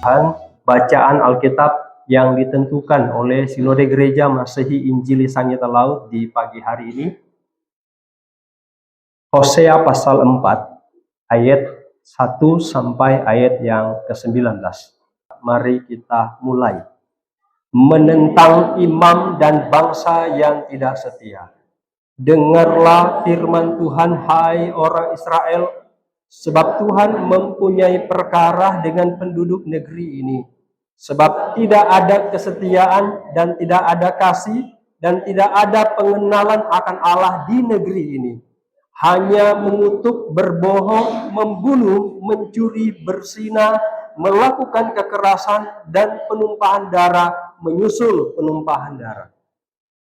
Dan bacaan Alkitab yang ditentukan oleh Sinode Gereja Masehi Injili Sangita Laut di pagi hari ini, Hosea pasal 4 ayat 1 sampai ayat yang ke-19. Mari kita mulai. Menentang imam dan bangsa yang tidak setia. Dengarlah firman Tuhan, hai orang Israel, sebab Tuhan mempunyai perkara dengan penduduk negeri ini. Sebab tidak ada kesetiaan dan tidak ada kasih dan tidak ada pengenalan akan Allah di negeri ini. Hanya mengutuk, berbohong, membunuh, mencuri, berzina, melakukan kekerasan dan penumpahan darah, menyusul penumpahan darah.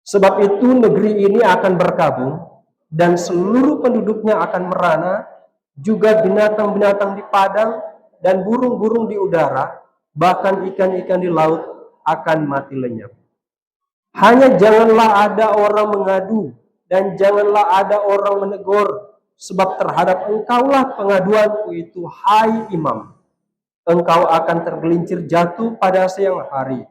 Sebab itu negeri ini akan berkabung dan seluruh penduduknya akan merana, juga binatang-binatang di padang dan burung-burung di udara, bahkan ikan-ikan di laut akan mati lenyap. Hanya janganlah ada orang mengadu dan janganlah ada orang menegur, sebab terhadap engkaulah pengaduanku itu, hai imam. Engkau akan tergelincir jatuh pada siang hari.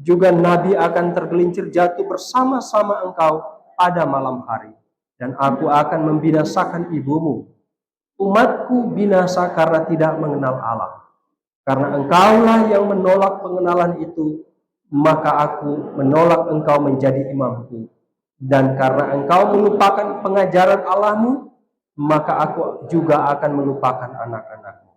Juga nabi akan tergelincir jatuh bersama-sama engkau pada malam hari. Dan aku akan membinasakan ibumu. Umatku binasa karena tidak mengenal Allah. Karena engkaulah yang menolak pengenalan itu, maka aku menolak engkau menjadi imamku. Dan karena engkau melupakan pengajaran Allahmu, maka aku juga akan melupakan anak-anakmu.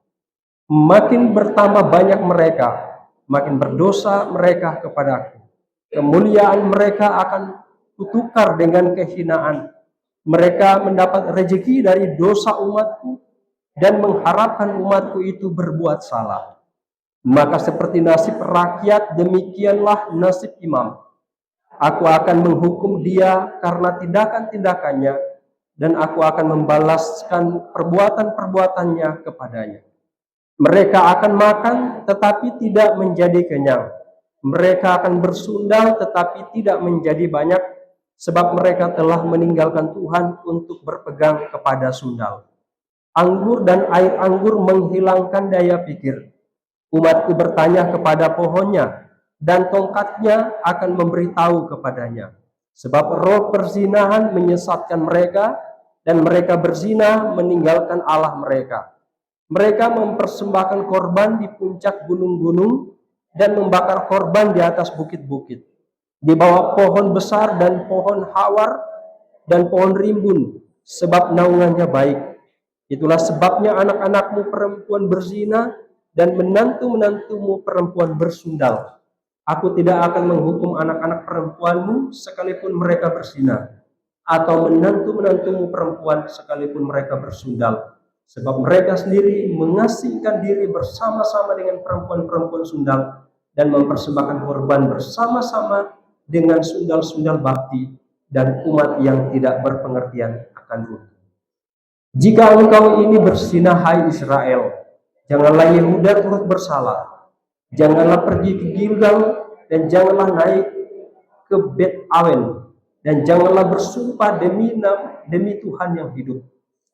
Makin bertambah banyak mereka, makin berdosa mereka kepadaku. Kemuliaan mereka akan kutukar dengan kehinaan. Mereka mendapat rezeki dari dosa umatku dan mengharapkan umatku itu berbuat salah. Maka seperti nasib rakyat, demikianlah nasib imam. Aku akan menghukum dia karena tindakan-tindakannya, dan aku akan membalaskan perbuatan-perbuatannya kepadanya. Mereka akan makan tetapi tidak menjadi kenyang. Mereka akan bersundal tetapi tidak menjadi banyak, sebab mereka telah meninggalkan Tuhan untuk berpegang kepada sundal. Anggur dan air anggur menghilangkan daya pikir. Umatku bertanya kepada pohonnya, dan tongkatnya akan memberitahu kepadanya. Sebab roh perzinahan menyesatkan mereka, dan mereka berzina meninggalkan Allah mereka. Mereka mempersembahkan korban di puncak gunung-gunung dan membakar korban di atas bukit-bukit, di bawah pohon besar dan pohon hawar dan pohon rimbun, sebab naungannya baik. Itulah sebabnya anak-anakmu perempuan berzina dan menantu-menantumu perempuan bersundal. Aku tidak akan menghukum anak-anak perempuanmu sekalipun mereka berzina, atau menantu-menantumu perempuan sekalipun mereka bersundal. Sebab mereka sendiri mengasingkan diri bersama-sama dengan perempuan-perempuan sundal dan mempersembahkan korban bersama-sama dengan sundal-sundal bakti dan umat yang tidak berpengertian akan hukum. Jika engkau ini berzina, hai Israel, janganlah Yehuda turut bersalah. Janganlah pergi ke Gilgal dan janganlah naik ke Bet Awen dan janganlah bersumpah demi Tuhan yang hidup.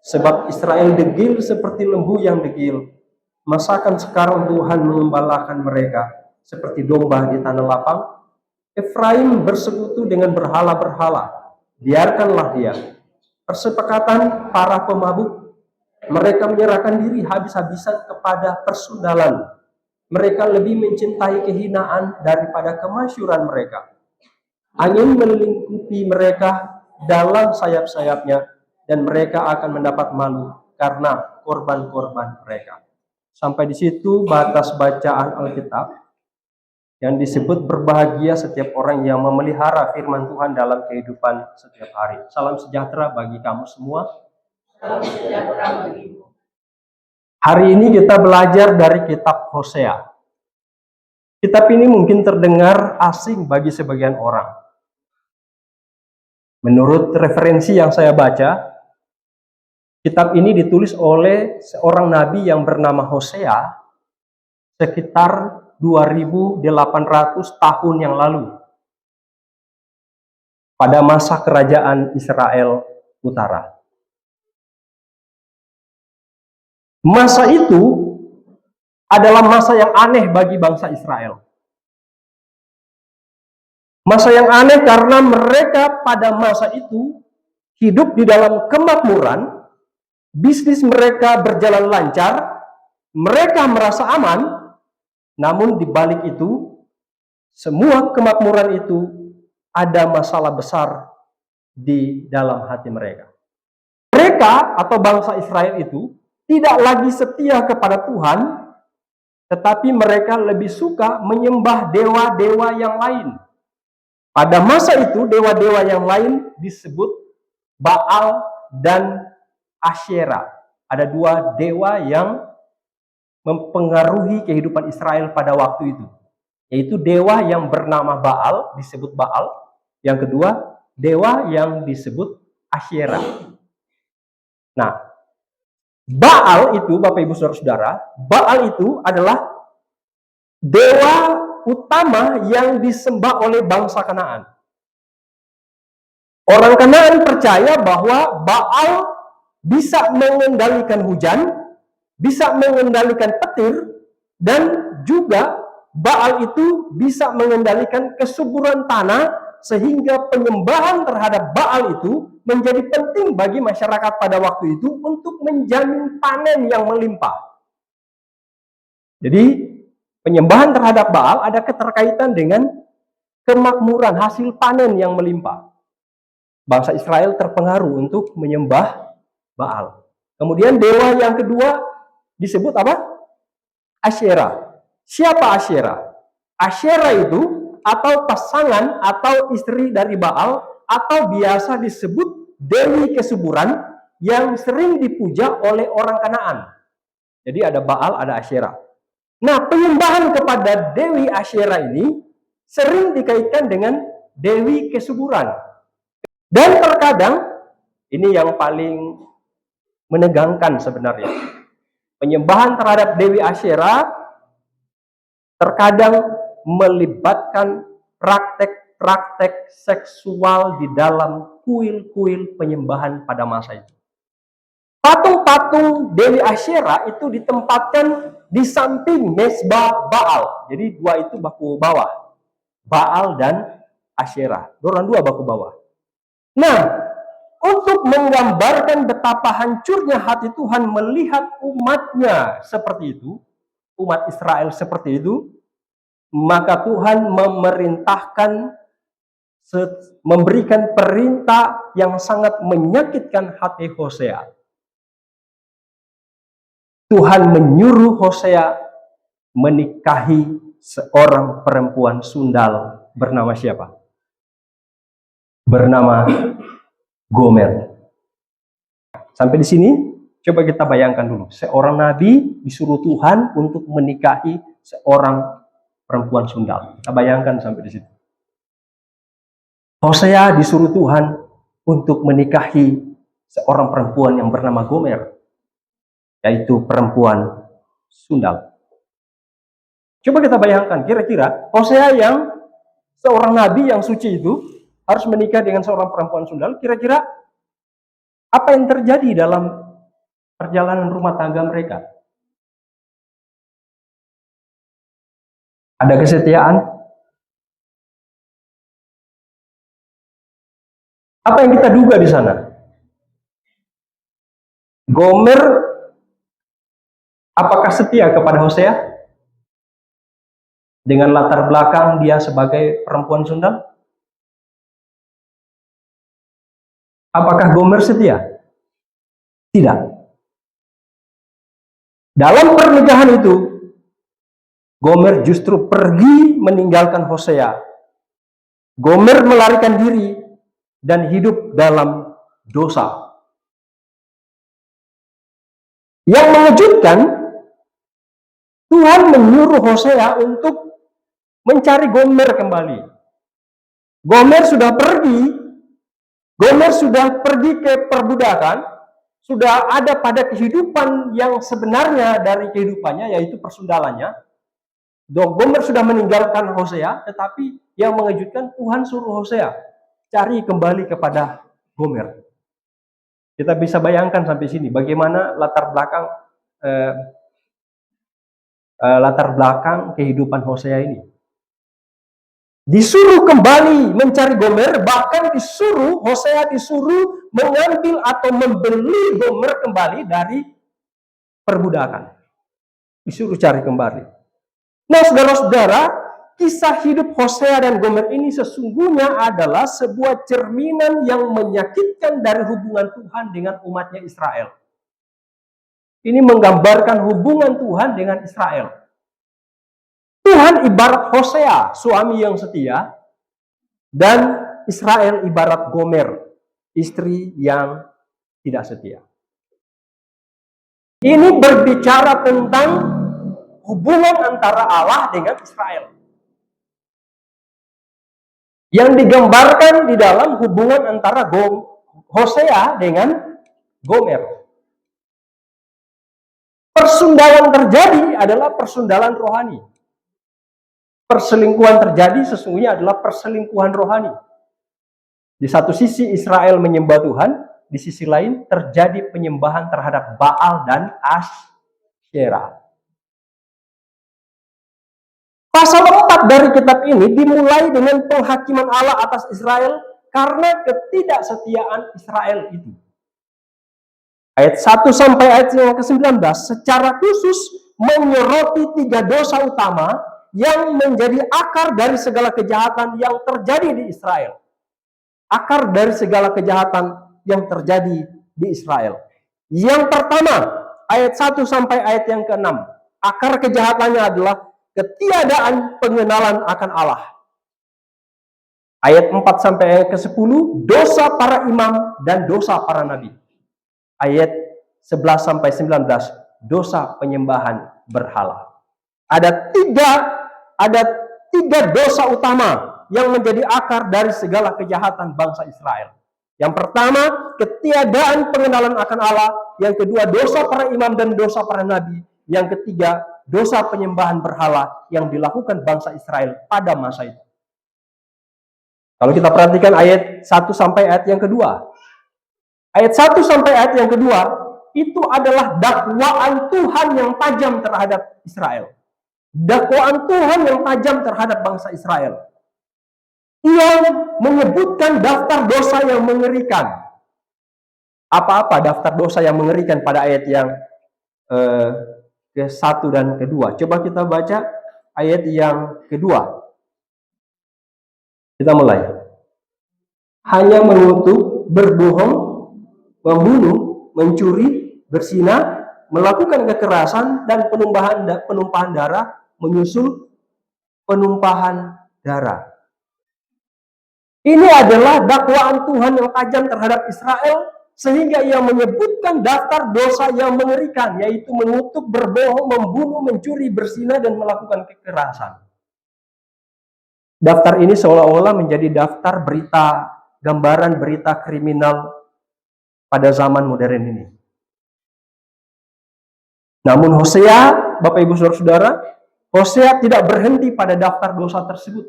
Sebab Israel degil seperti lembu yang degil. Masakan sekarang Tuhan mengembalakan mereka seperti domba di tanah lapang? Efraim bersekutu dengan berhala-berhala. Biarkanlah dia. Persepakatan para pemabuk. Mereka menyerahkan diri habis-habisan kepada persundalan. Mereka lebih mencintai kehinaan daripada kemasyuran mereka. Angin melingkupi mereka dalam sayap-sayapnya, dan mereka akan mendapat malu karena korban-korban mereka. Sampai di situ batas bacaan Alkitab yang disebut berbahagia setiap orang yang memelihara firman Tuhan dalam kehidupan setiap hari. Salam sejahtera bagi kamu semua. Salam sejahtera bagimu. Hari ini kita belajar dari kitab Hosea. Kitab ini mungkin terdengar asing bagi sebagian orang. Menurut referensi yang saya baca, kitab ini ditulis oleh seorang nabi yang bernama Hosea sekitar 2800 tahun yang lalu, pada masa kerajaan Israel Utara. Masa itu adalah masa yang aneh bagi bangsa Israel. Masa yang aneh karena mereka pada masa itu hidup di dalam kemakmuran, bisnis mereka berjalan lancar, mereka merasa aman, namun di balik itu, semua kemakmuran itu ada masalah besar di dalam hati mereka. Mereka atau bangsa Israel itu tidak lagi setia kepada Tuhan, tetapi mereka lebih suka menyembah dewa-dewa yang lain. Pada masa itu, dewa-dewa yang lain disebut Baal dan Asyera. Ada dua dewa yang mempengaruhi kehidupan Israel pada waktu itu. Yaitu dewa yang bernama Baal, disebut Baal. Yang kedua, dewa yang disebut Asyera. Nah, Baal itu, Bapak Ibu Saudara-saudara, Baal itu adalah dewa utama yang disembah oleh bangsa Kanaan. Orang Kanaan percaya bahwa Baal bisa mengendalikan hujan, bisa mengendalikan petir, dan juga Baal itu bisa mengendalikan kesuburan tanah, sehingga penyembahan terhadap Baal itu menjadi penting bagi masyarakat pada waktu itu untuk menjamin panen yang melimpah. Jadi penyembahan terhadap Baal ada keterkaitan dengan kemakmuran, hasil panen yang melimpah. Bangsa Israel terpengaruh untuk menyembah Baal. Kemudian dewa yang kedua disebut apa? Asyera. Siapa Asyera? Asyera itu atau pasangan atau istri dari Baal, atau biasa disebut dewi kesuburan yang sering dipuja oleh orang Kanaan. Jadi ada Baal, ada Asyera. Nah, penyembahan kepada Dewi Asyera ini sering dikaitkan dengan Dewi kesuburan. Dan terkadang, ini yang paling menegangkan sebenarnya, penyembahan terhadap Dewi Asyera terkadang melibatkan praktek-praktek seksual di dalam kuil-kuil penyembahan pada masa itu. Patung-patung Dewi Asyera itu ditempatkan di samping mezbah Baal. Jadi dua itu baku bawah. Baal dan Asyera. Orang dua baku bawah. Nah, untuk menggambarkan betapa hancurnya hati Tuhan melihat umatnya seperti itu, umat Israel seperti itu, maka Tuhan memerintahkan, memberikan perintah yang sangat menyakitkan hati Hosea. Tuhan menyuruh Hosea menikahi seorang perempuan sundal bernama siapa? Bernama Gomer. Sampai di sini, coba kita bayangkan dulu. Seorang nabi disuruh Tuhan untuk menikahi seorang perempuan sundal. Kita bayangkan sampai di situ. Hosea disuruh Tuhan untuk menikahi seorang perempuan yang bernama Gomer, yaitu perempuan sundal. Coba kita bayangkan, kira-kira Hosea yang seorang nabi yang suci itu harus menikah dengan seorang perempuan sundal, kira-kira apa yang terjadi dalam perjalanan rumah tangga mereka? Ada kesetiaan? Apa yang kita duga di sana? Gomer apakah setia kepada Hosea? Dengan latar belakang dia sebagai perempuan sundal? Apakah Gomer setia? Tidak. Dalam pernikahan itu, Gomer justru pergi meninggalkan Hosea. Gomer melarikan diri dan hidup dalam dosa. Yang mengejutkan, Tuhan menyuruh Hosea untuk mencari Gomer kembali. Gomer sudah pergi ke perbudakan, sudah ada pada kehidupan yang sebenarnya dari kehidupannya, yaitu persundalannya. Gomer sudah meninggalkan Hosea, tetapi yang mengejutkan, Tuhan suruh Hosea cari kembali kepada Gomer. Kita bisa bayangkan sampai sini bagaimana latar belakang latar belakang kehidupan Hosea ini. Disuruh kembali mencari Gomer, bahkan Hosea disuruh mengambil atau membeli Gomer kembali dari perbudakan. Disuruh cari kembali. Nah, saudara-saudara, kisah hidup Hosea dan Gomer ini sesungguhnya adalah sebuah cerminan yang menyakitkan dari hubungan Tuhan dengan umatnya Israel. Ini menggambarkan hubungan Tuhan dengan Israel. Tuhan ibarat Hosea, suami yang setia, dan Israel ibarat Gomer, istri yang tidak setia. Ini berbicara tentang hubungan antara Allah dengan Israel. Yang digambarkan di dalam hubungan antara Hosea dengan Gomer. Persundalan terjadi adalah persundalan rohani. Perselingkuhan terjadi sesungguhnya adalah perselingkuhan rohani. Di satu sisi Israel menyembah Tuhan, di sisi lain terjadi penyembahan terhadap Baal dan Asyera. Pasal 4 dari kitab ini dimulai dengan penghakiman Allah atas Israel karena ketidaksetiaan Israel itu. Ayat 1 sampai ayat yang ke-19 secara khusus menyoroti 3 dosa utama yang menjadi akar dari segala kejahatan yang terjadi di Israel. Akar dari segala kejahatan yang terjadi di Israel. Yang pertama, ayat 1 sampai ayat yang ke-6. Akar kejahatannya adalah ketiadaan pengenalan akan Allah. Ayat 4 sampai ayat ke-10, dosa para imam dan dosa para nabi. Ayat 11 sampai 19, dosa penyembahan berhala. Ada tiga dosa utama yang menjadi akar dari segala kejahatan bangsa Israel. Yang pertama, ketiadaan pengenalan akan Allah. Yang kedua, dosa para imam dan dosa para nabi. Yang ketiga, dosa penyembahan berhala yang dilakukan bangsa Israel pada masa itu. Kalau kita perhatikan ayat 1 sampai ayat yang kedua. Ayat 1 sampai ayat yang kedua, itu adalah dakwaan Tuhan yang tajam terhadap Israel. Dakwaan Tuhan yang tajam terhadap bangsa Israel. Ia menyebutkan daftar dosa yang mengerikan. Apa-apa daftar dosa yang mengerikan pada ayat yang ke-1 dan kedua. Coba kita baca ayat yang kedua. Kita mulai. Hanya mengutuk, berbohong, membunuh, mencuri, berzina, melakukan kekerasan, dan penumpahan darah, menyusul penumpahan darah. Ini adalah dakwaan Tuhan yang tajam terhadap Israel, sehingga ia menyebutkan daftar dosa yang mengerikan, yaitu mengutuk, berbohong, membunuh, mencuri, berzina, dan melakukan kekerasan. Daftar ini seolah-olah menjadi daftar berita, gambaran berita kriminal pada zaman modern ini. Namun Hosea, Bapak Ibu Saudara-saudara, Hosea tidak berhenti pada daftar dosa tersebut.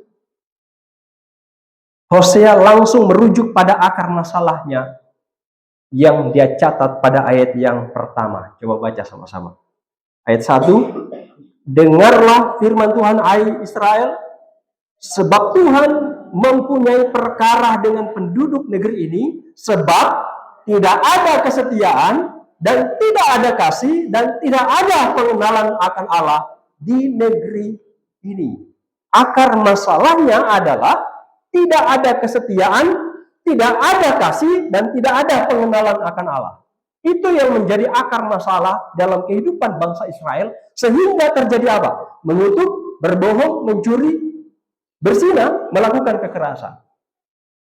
Hosea langsung merujuk pada akar masalahnya yang dia catat pada ayat yang pertama. Coba baca sama-sama. Ayat 1, dengarlah firman Tuhan, hai Israel, sebab Tuhan mempunyai perkara dengan penduduk negeri ini, sebab tidak ada kesetiaan dan tidak ada kasih dan tidak ada pengenalan akan Allah di negeri ini. Akar masalahnya adalah tidak ada kesetiaan, tidak ada kasih, dan tidak ada pengenalan akan Allah. Itu yang menjadi akar masalah dalam kehidupan bangsa Israel, sehingga terjadi apa? Mengutuk, berbohong, mencuri, berzina, melakukan kekerasan.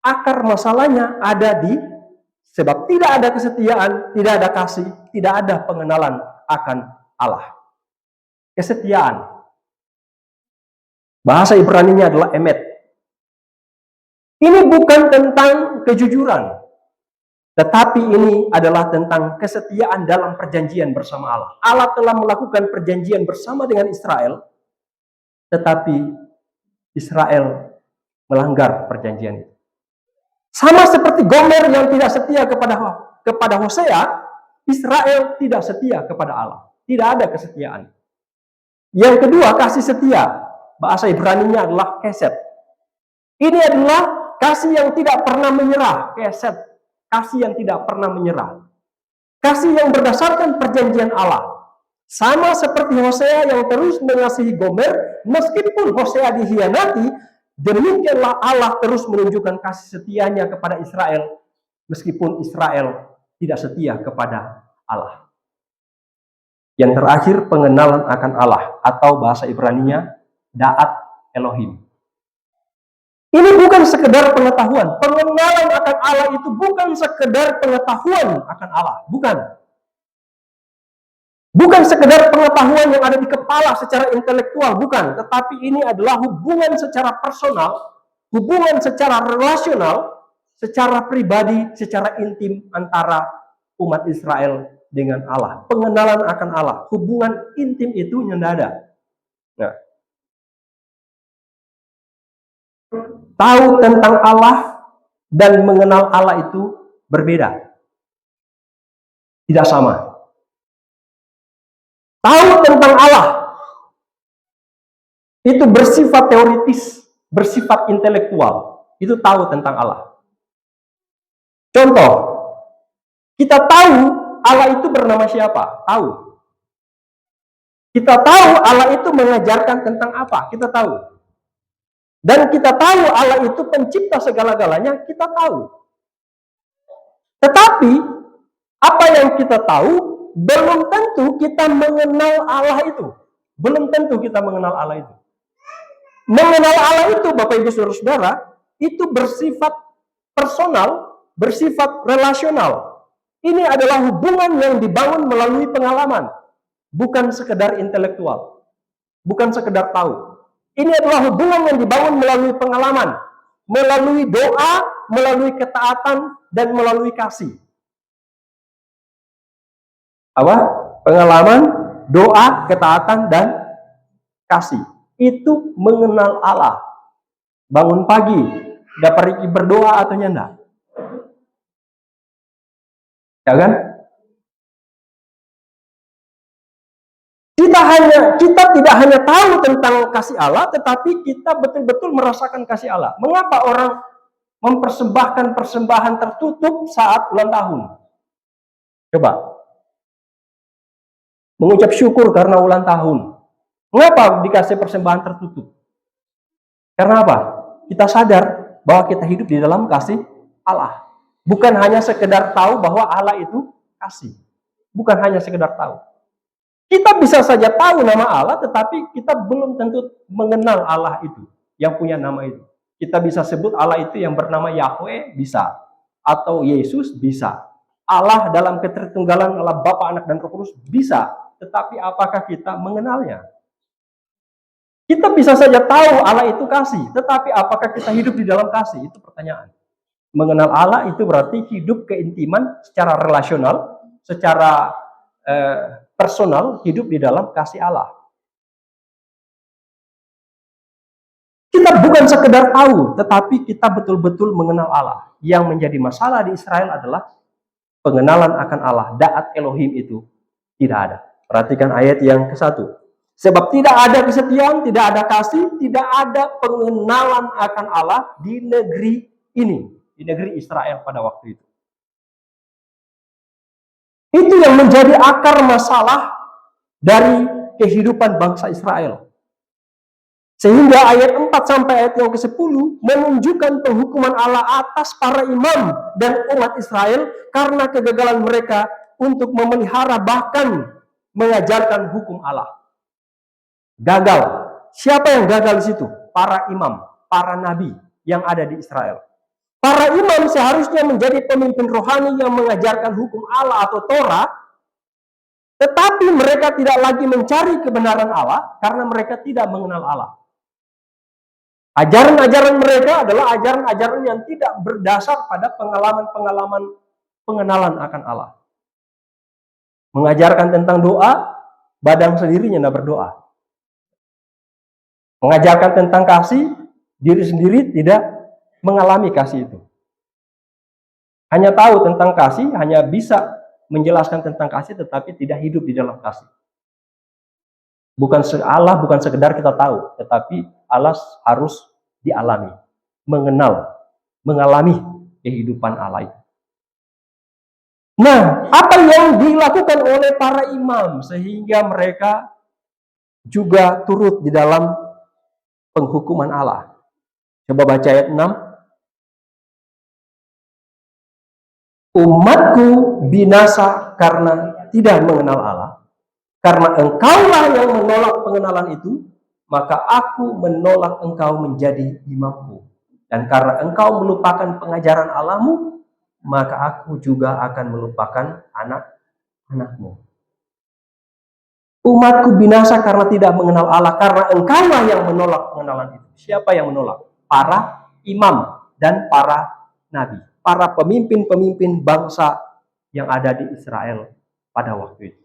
Akar masalahnya ada di sebab tidak ada kesetiaan, tidak ada kasih, tidak ada pengenalan akan Allah. Kesetiaan. Bahasa Ibrani-nya adalah emet. Ini bukan tentang kejujuran, tetapi ini adalah tentang kesetiaan dalam perjanjian bersama Allah. Allah telah melakukan perjanjian bersama dengan Israel, tetapi Israel melanggar perjanjian itu. Sama seperti Gomer yang tidak setia kepada Hosea, Israel tidak setia kepada Allah. Tidak ada kesetiaan. Yang kedua, kasih setia. Bahasa Ibrani-nya adalah keset. Ini adalah kasih yang tidak pernah menyerah. Keset. Kasih yang tidak pernah menyerah. Kasih yang berdasarkan perjanjian Allah. Sama seperti Hosea yang terus mengasihi Gomer, meskipun Hosea dikhianati, demikianlah Allah terus menunjukkan kasih setianya kepada Israel, meskipun Israel tidak setia kepada Allah. Yang terakhir, pengenalan akan Allah, atau bahasa Ibrani-nya Da'at Elohim. Ini bukan sekedar pengetahuan. Pengenalan akan Allah itu bukan sekedar pengetahuan akan Allah. Bukan. Bukan sekedar pengetahuan yang ada di kepala secara intelektual, bukan. Tetapi ini adalah hubungan secara personal, hubungan secara relasional, secara pribadi, secara intim antara umat Israel dengan Allah. Pengenalan akan Allah. Hubungan intim itu yang ada. Nah, tahu tentang Allah dan mengenal Allah itu berbeda. Tidak sama. Tahu tentang Allah itu bersifat teoritis, bersifat intelektual. Itu tahu tentang Allah. Contoh, kita tahu Allah itu bernama siapa? Tahu. Kita tahu Allah itu mengajarkan tentang apa? Kita tahu. Dan kita tahu Allah itu pencipta segala-galanya, kita tahu. Tetapi, apa yang kita tahu belum tentu kita mengenal Allah itu. Belum tentu kita mengenal Allah itu. Mengenal Allah itu, Bapak Ibu Saudara-saudara, itu bersifat personal, bersifat relasional. Ini adalah hubungan yang dibangun melalui pengalaman, bukan sekedar intelektual, bukan sekedar tahu. Ini adalah hubungan yang dibangun melalui pengalaman, melalui doa, melalui ketaatan, dan melalui kasih. Apa? Pengalaman, doa, ketaatan, dan kasih. Itu mengenal Allah. Bangun pagi, dapat pergi berdoa atau nyanda? Ya kan? Kita tidak hanya tahu tentang kasih Allah, tetapi kita betul-betul merasakan kasih Allah. Mengapa orang mempersembahkan persembahan tertutup saat ulang tahun? Coba. Mengucap syukur karena ulang tahun. Mengapa dikasih persembahan tertutup? Karena apa? Kita sadar bahwa kita hidup di dalam kasih Allah. Bukan hanya sekedar tahu bahwa Allah itu kasih. Bukan hanya sekedar tahu. Kita bisa saja tahu nama Allah, tetapi kita belum tentu mengenal Allah itu, yang punya nama itu. Kita bisa sebut Allah itu yang bernama Yahweh, bisa. Atau Yesus, bisa. Allah dalam ketertunggalan Allah Bapa, Anak, dan Roh Kudus, bisa. Tetapi apakah kita mengenalnya? Kita bisa saja tahu Allah itu kasih, tetapi apakah kita hidup di dalam kasih? Itu pertanyaan. Mengenal Allah itu berarti hidup keintiman secara relasional, secara personal, hidup di dalam kasih Allah. Kita bukan sekedar tahu, tetapi kita betul-betul mengenal Allah. Yang menjadi masalah di Israel adalah pengenalan akan Allah, Da'at Elohim itu tidak ada. Perhatikan ayat yang ke-1. Sebab tidak ada kesetiaan, tidak ada kasih, tidak ada pengenalan akan Allah di negeri ini, di negeri Israel pada waktu itu. Itu yang menjadi akar masalah dari kehidupan bangsa Israel. Sehingga ayat 4 sampai ayat yang ke-10 menunjukkan penghukuman Allah atas para imam dan umat Israel karena kegagalan mereka untuk memelihara bahkan mengajarkan hukum Allah. Gagal. Siapa yang gagal di situ? Para imam, para nabi yang ada di Israel. Para imam seharusnya menjadi pemimpin rohani yang mengajarkan hukum Allah atau Torah, tetapi mereka tidak lagi mencari kebenaran Allah karena mereka tidak mengenal Allah. Ajaran-ajaran mereka adalah ajaran-ajaran yang tidak berdasar pada pengalaman-pengalaman pengenalan akan Allah. Mengajarkan tentang doa, badan sendirinya tidak berdoa. Mengajarkan tentang kasih, diri sendiri tidak mengalami kasih itu. Hanya tahu tentang kasih, hanya bisa menjelaskan tentang kasih, tetapi tidak hidup di dalam kasih. Allah bukan sekedar kita tahu, tetapi Allah harus dialami, mengalami kehidupan Allah itu. Nah, apa yang dilakukan oleh para imam sehingga mereka juga turut di dalam penghukuman Allah? Coba baca ayat 6. Umatku binasa karena tidak mengenal Allah. Karena engkaulah yang menolak pengenalan itu, maka aku menolak engkau menjadi imamku. Dan karena engkau melupakan pengajaran Allahmu, maka aku juga akan melupakan anak-anakmu. Umatku binasa karena tidak mengenal Allah, karena engkaulah yang menolak pengenalan itu. Siapa yang menolak? Para imam dan para nabi, para pemimpin-pemimpin bangsa yang ada di Israel pada waktu itu.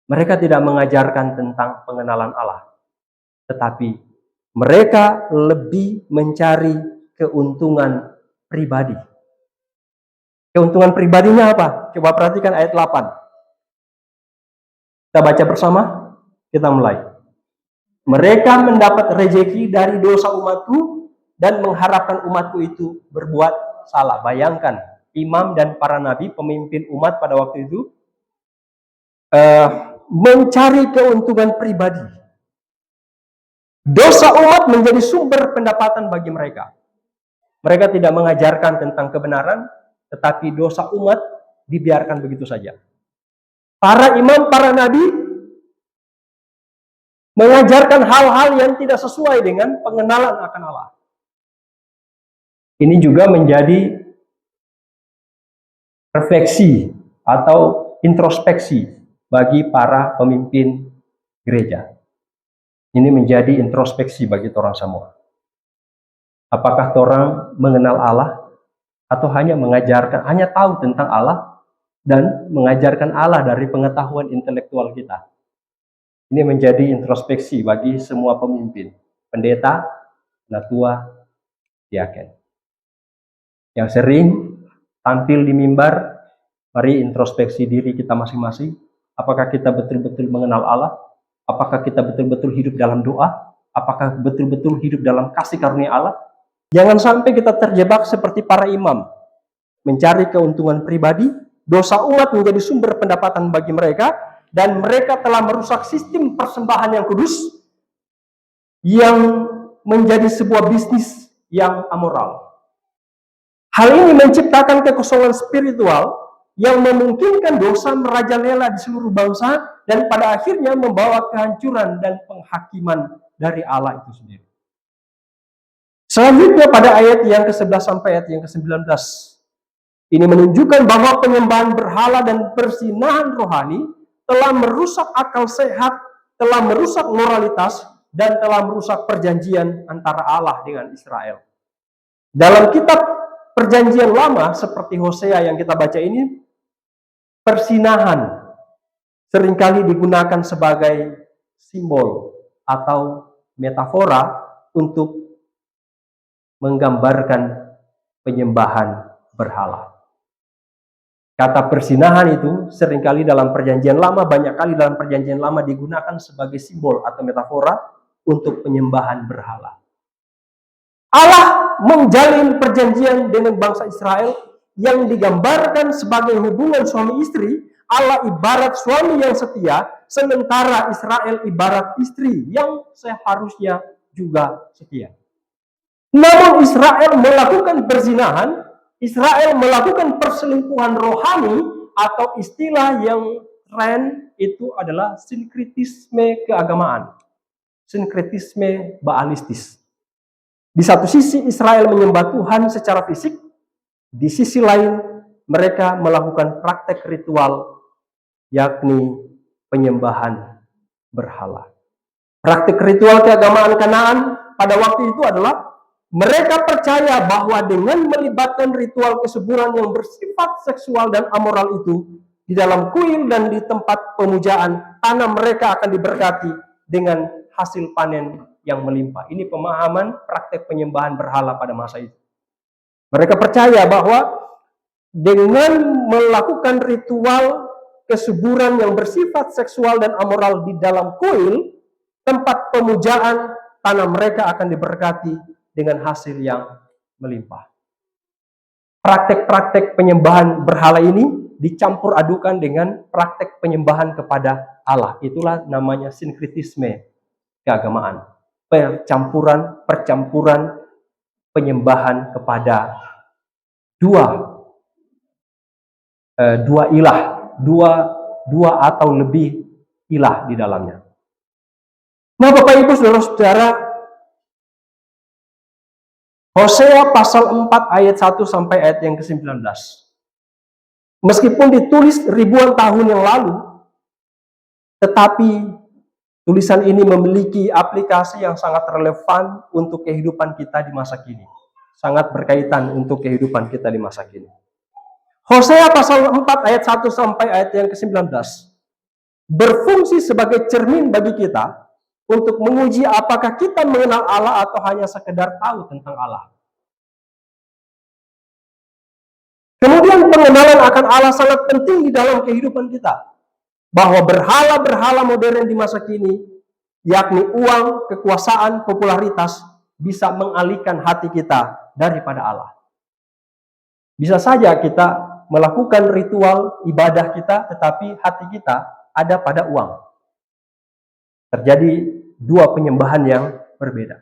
Mereka tidak mengajarkan tentang pengenalan Allah, tetapi mereka lebih mencari keuntungan pribadi. Keuntungan pribadinya apa? Coba perhatikan ayat 8. Kita baca bersama, kita mulai. Mereka mendapat rejeki dari dosa umatku dan mengharapkan umatku itu berbuat salah. Bayangkan, imam dan para nabi, pemimpin umat pada waktu itu, mencari keuntungan pribadi. Dosa umat menjadi sumber pendapatan bagi mereka. Mereka tidak mengajarkan tentang kebenaran, tetapi dosa umat dibiarkan begitu saja. Para imam, para nabi mengajarkan hal-hal yang tidak sesuai dengan pengenalan akan Allah. Ini juga menjadi refleksi atau introspeksi bagi para pemimpin gereja. Ini menjadi introspeksi bagi orang semua. Apakah orang mengenal Allah atau hanya tahu tentang Allah dan mengajarkan Allah dari pengetahuan intelektual kita? Ini menjadi introspeksi bagi semua pemimpin, pendeta, penatua, diaken. Yang sering tampil di mimbar, mari introspeksi diri kita masing-masing. Apakah kita betul-betul mengenal Allah? Apakah kita betul-betul hidup dalam doa? Apakah betul-betul hidup dalam kasih karunia Allah? Jangan sampai kita terjebak seperti para imam, mencari keuntungan pribadi, dosa umat menjadi sumber pendapatan bagi mereka, dan mereka telah merusak sistem persembahan yang kudus, yang menjadi sebuah bisnis yang amoral. Hal ini menciptakan kekosongan spiritual yang memungkinkan dosa merajalela di seluruh bangsa dan pada akhirnya membawa kehancuran dan penghakiman dari Allah itu sendiri. Selanjutnya pada ayat yang ke-11 sampai ayat yang ke-19, ini menunjukkan bahwa penyembahan berhala dan persinahan rohani telah merusak akal sehat, telah merusak moralitas, dan telah merusak perjanjian antara Allah dengan Israel. Dalam kitab Perjanjian Lama seperti Hosea yang kita baca ini, persinahan seringkali digunakan sebagai simbol atau metafora untuk menggambarkan penyembahan berhala. Kata persinahan itu seringkali dalam Perjanjian Lama, banyak kali dalam Perjanjian Lama digunakan sebagai simbol atau metafora untuk penyembahan berhala. Allah menjalin perjanjian dengan bangsa Israel yang digambarkan sebagai hubungan suami istri. Allah ibarat suami yang setia, sementara Israel ibarat istri yang seharusnya juga setia. Namun Israel melakukan perzinahan, Israel melakukan perselingkuhan rohani, atau istilah yang tren itu adalah sinkretisme keagamaan, sinkretisme baalistis. Di satu sisi Israel menyembah Tuhan secara fisik, di sisi lain mereka melakukan praktek ritual, yakni penyembahan berhala. Praktek ritual keagamaan Kanaan pada waktu itu adalah mereka percaya bahwa dengan melibatkan ritual kesuburan yang bersifat seksual dan amoral itu di dalam kuil dan di tempat pemujaan, tanah mereka akan diberkati dengan hasil panen yang melimpah. Ini pemahaman praktek penyembahan berhala pada masa itu. Mereka percaya bahwa dengan melakukan ritual kesuburan yang bersifat seksual dan amoral di dalam kuil, tempat pemujaan, tanah mereka akan diberkati dengan hasil yang melimpah. Praktek-praktek penyembahan berhala ini dicampur adukan dengan praktek penyembahan kepada Allah. Itulah namanya sinkretisme keagamaan. Percampuran penyembahan kepada dua ilah, dua atau lebih ilah di dalamnya. Nah, Bapak Ibu Saudara-saudara, Hosea pasal 4 ayat 1 sampai ayat yang ke-19. Meskipun ditulis ribuan tahun yang lalu, tetapi tulisan ini memiliki aplikasi yang sangat relevan untuk kehidupan kita di masa kini. Sangat berkaitan untuk kehidupan kita di masa kini. Hosea pasal 4 ayat 1 sampai ayat yang ke-19 berfungsi sebagai cermin bagi kita untuk menguji apakah kita mengenal Allah atau hanya sekedar tahu tentang Allah. Kemudian pengenalan akan Allah sangat penting di dalam kehidupan kita. Bahwa berhala-berhala modern di masa kini, yakni uang, kekuasaan, popularitas, bisa mengalihkan hati kita daripada Allah. Bisa saja kita melakukan ritual ibadah kita, tetapi hati kita ada pada uang. Terjadi dua penyembahan yang berbeda.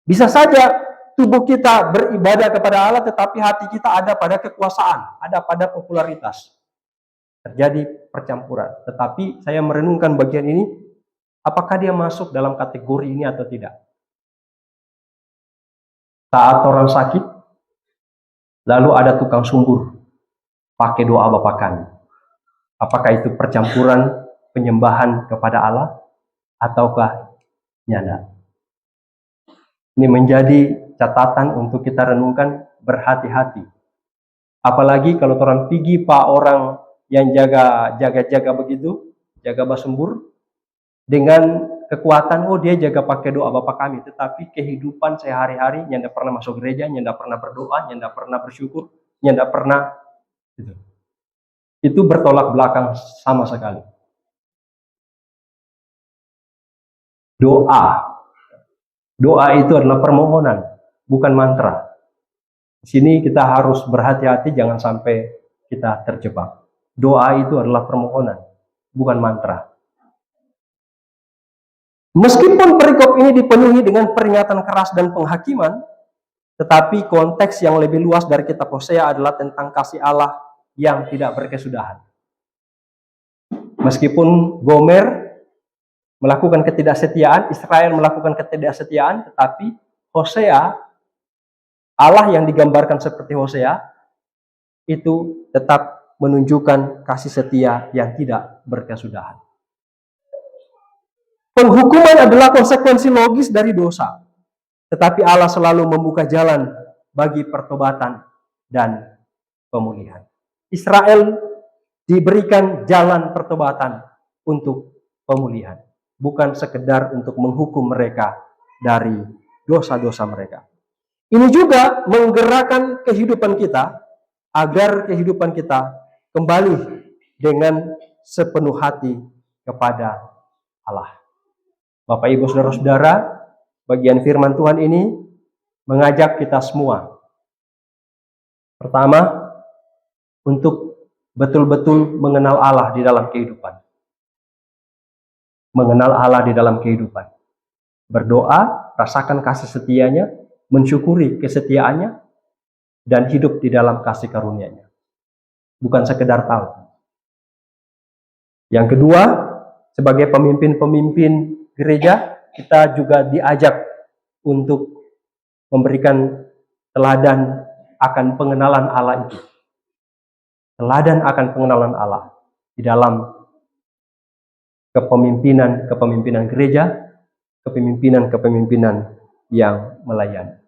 Bisa saja tubuh kita beribadah kepada Allah, tetapi hati kita ada pada kekuasaan, ada pada popularitas. Terjadi percampuran. Tetapi saya merenungkan bagian ini, apakah dia masuk dalam kategori ini atau tidak? Saat orang sakit, lalu ada tukang sumbur, pakai doa Bapa Kami. Apakah itu percampuran penyembahan kepada Allah, ataukah nyanda? Ini menjadi catatan untuk kita renungkan, berhati-hati. Apalagi kalau orang pergi orang yang jaga begitu, jaga basembur, dengan kekuatan, dia jaga pakai doa Bapa Kami, tetapi kehidupan sehari-hari, nyanda pernah masuk gereja, nyanda pernah berdoa, nyanda pernah bersyukur, nyanda pernah, gitu. Itu bertolak belakang sama sekali. Doa itu adalah permohonan, bukan mantra. Di sini kita harus berhati-hati, jangan sampai kita terjebak. Doa itu adalah permohonan, bukan mantra. Meskipun perikop ini dipenuhi dengan peringatan keras dan penghakiman, tetapi konteks yang lebih luas dari kitab Hosea adalah tentang kasih Allah yang tidak berkesudahan. Meskipun Gomer melakukan ketidaksetiaan, Israel melakukan ketidaksetiaan, tetapi Hosea, Allah yang digambarkan seperti Hosea, itu tetap menunjukkan kasih setia yang tidak berkesudahan. Penghukuman adalah konsekuensi logis dari dosa, tetapi Allah selalu membuka jalan bagi pertobatan dan pemulihan. Israel diberikan jalan pertobatan untuk pemulihan, bukan sekedar untuk menghukum mereka dari dosa-dosa mereka. Ini juga menggerakkan kehidupan kita, agar kehidupan kita kembali dengan sepenuh hati kepada Allah. Bapak Ibu Saudara-saudara, bagian firman Tuhan ini mengajak kita semua, pertama, untuk betul-betul mengenal Allah di dalam kehidupan. Mengenal Allah di dalam kehidupan. Berdoa, rasakan kasih setianya, mensyukuri kesetiaannya, dan hidup di dalam kasih karunia-Nya. Bukan sekedar tahu. Yang kedua, sebagai pemimpin-pemimpin gereja, kita juga diajak untuk memberikan teladan akan pengenalan Allah itu. Teladan akan pengenalan Allah di dalam kepemimpinan gereja, kepemimpinan yang melayani.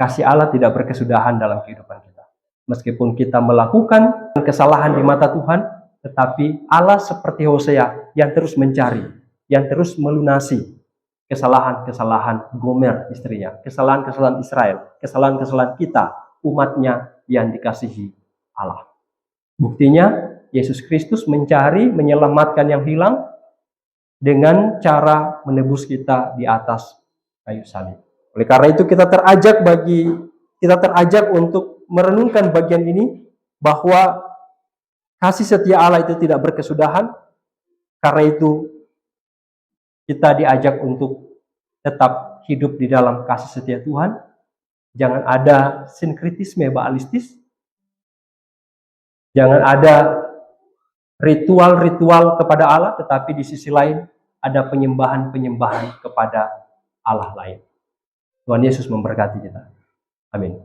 Kasih Allah tidak berkesudahan dalam kehidupan kita. Meskipun kita melakukan kesalahan di mata Tuhan, tetapi Allah seperti Hosea yang terus mencari, yang terus melunasi kesalahan-kesalahan Gomer istrinya, kesalahan-kesalahan Israel, kesalahan-kesalahan kita, umatnya yang dikasihi Allah. Buktinya, Yesus Kristus mencari, menyelamatkan yang hilang, dengan cara menebus kita di atas kayu salib. Oleh karena itu kita terajak untuk merenungkan bagian ini, bahwa kasih setia Allah itu tidak berkesudahan. Karena itu kita diajak untuk tetap hidup di dalam kasih setia Tuhan. Jangan ada sinkritisme baalistis. Jangan ada ritual-ritual kepada Allah, tetapi di sisi lain ada penyembahan-penyembahan kepada Allah lain. Tuhan Yesus memberkati kita. Amin.